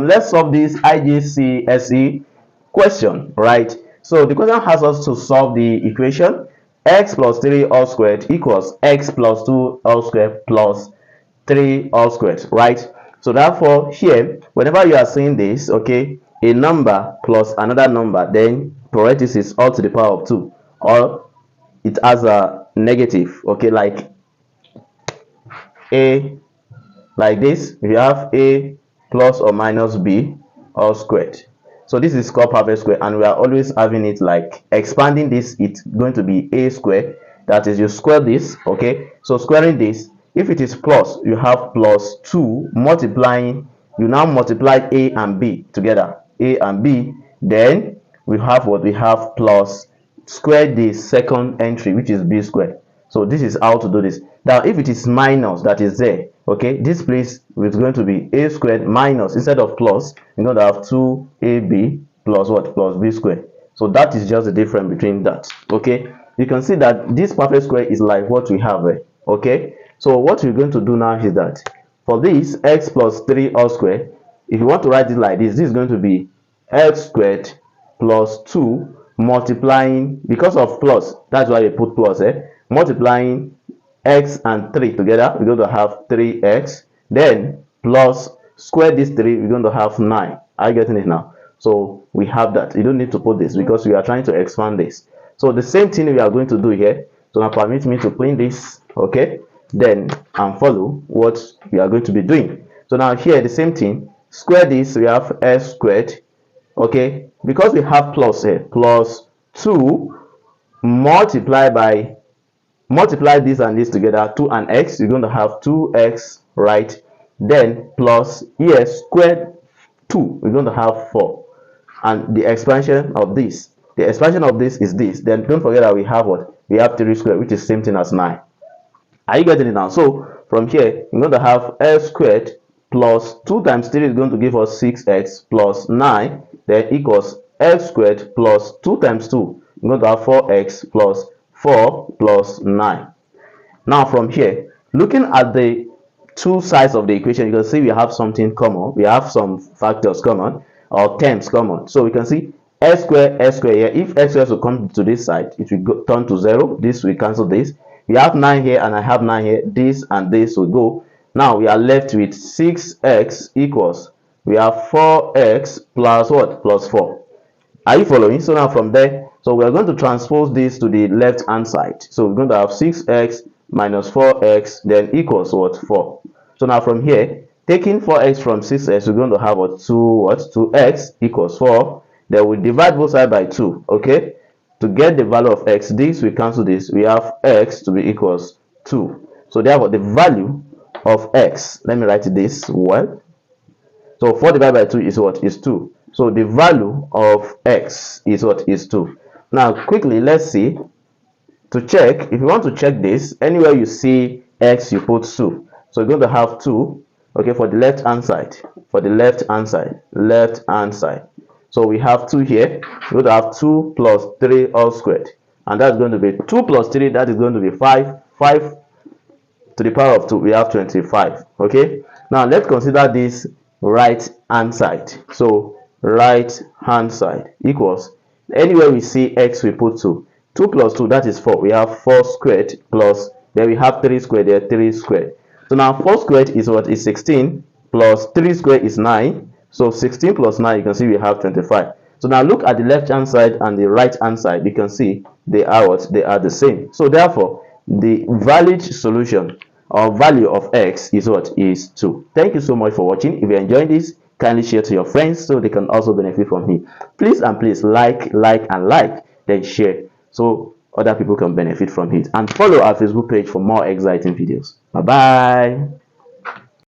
let's solve this IGCSE question, right? So the question has us to solve the equation x plus 3 all squared equals x plus 2 all squared plus 3 all squared, right? So therefore here, whenever you are seeing this, okay, a number plus another number, then parenthesis all to the power of 2, or it has a negative, okay, like a, like this, we have a plus or minus b all squared. So this is called perfect square, and we are always having it like expanding this, it's going to be a square. That is, you square this, okay? So squaring this, if it is plus, you have plus 2 multiplying, you now multiply a and b together, a and b, then we have what we have plus square the second entry, which is b squared. So this is how to do this. Now if it is minus, that is there, okay, this place is going to be a squared minus, instead of plus, you're going to have 2ab plus what, plus b squared. So that is just the difference between that, okay? You can see that this perfect square is like what we have here, okay? So what we're going to do now is that for this x plus 3 all squared, if you want to write it like this, this is going to be x squared plus 2 multiplying, because of plus, that's why you put plus here, multiplying x and 3 together, we're going to have 3x, then plus square this 3, we're going to have 9. Are you getting it now? So we have that. You don't need to put this because we are trying to expand this. So the same thing we are going to do here. So now permit me to print this, okay, then and follow what we are going to be doing. So now here the same thing, square this, we have s squared, okay, because we have plus here, plus 2 multiply this and this together, 2 and x, you're going to have 2x, right? Then plus here squared 2, we're going to have 4, and the expansion of this, is this. Then don't forget that we have what, we have 3 squared, which is same thing as 9. Are you getting it now? So from here you're going to have s squared plus 2 times 3 is going to give us 6x plus 9, then equals x squared plus 2 times 2, you're going to have 4x plus 4 plus 9. Now from here, looking at the two sides of the equation, you can see we have something common, we have some factors common or terms common. So we can see s squared here. If x squared will come to this side, it will turn to 0. This will cancel this. We have 9 here and I have 9 here. This and this will go. Now we are left with 6x equals, we have 4x plus what, plus 4. Are you following? So now from there, so we are going to transpose this to the left hand side. So we're going to have 6x minus 4x then equals what, 4. So now from here, taking 4x from 6x, we're going to have what, 2x equals 4. Then we divide both sides by 2, okay? To get the value of x, this we cancel this, we have x to be equals 2. So therefore the value of x, let me write this well. So 4 divided by 2 is what, is 2. So the value of x is what, is 2. Now quickly let's see, to check, if you want to check this, anywhere you see x you put 2. So you're going to have 2, okay, for the left hand side, left hand side. So we have 2 here, we're going to have 2 plus 3 all squared, and that's going to be 2 plus 3, that is going to be 5 to the power of 2, we have 25, okay? Now let's consider this right hand side. So right hand side equals, anywhere we see x we put 2. 2 plus 2, that is 4, we have 4 squared plus, then we have 3 squared there, 3 squared. So now 4 squared is what, is 16 plus 3 squared is 9. So 16 plus 9, you can see we have 25. So now look at the left hand side and the right hand side, you can see they are what, they are the same. So therefore the valid solution or value of x is what, is 2. Thank you so much for watching. If you enjoyed this, kindly share to your friends so they can also benefit from it. Please and please like, then share so other people can benefit from it, and follow our Facebook page for more exciting videos. Bye bye.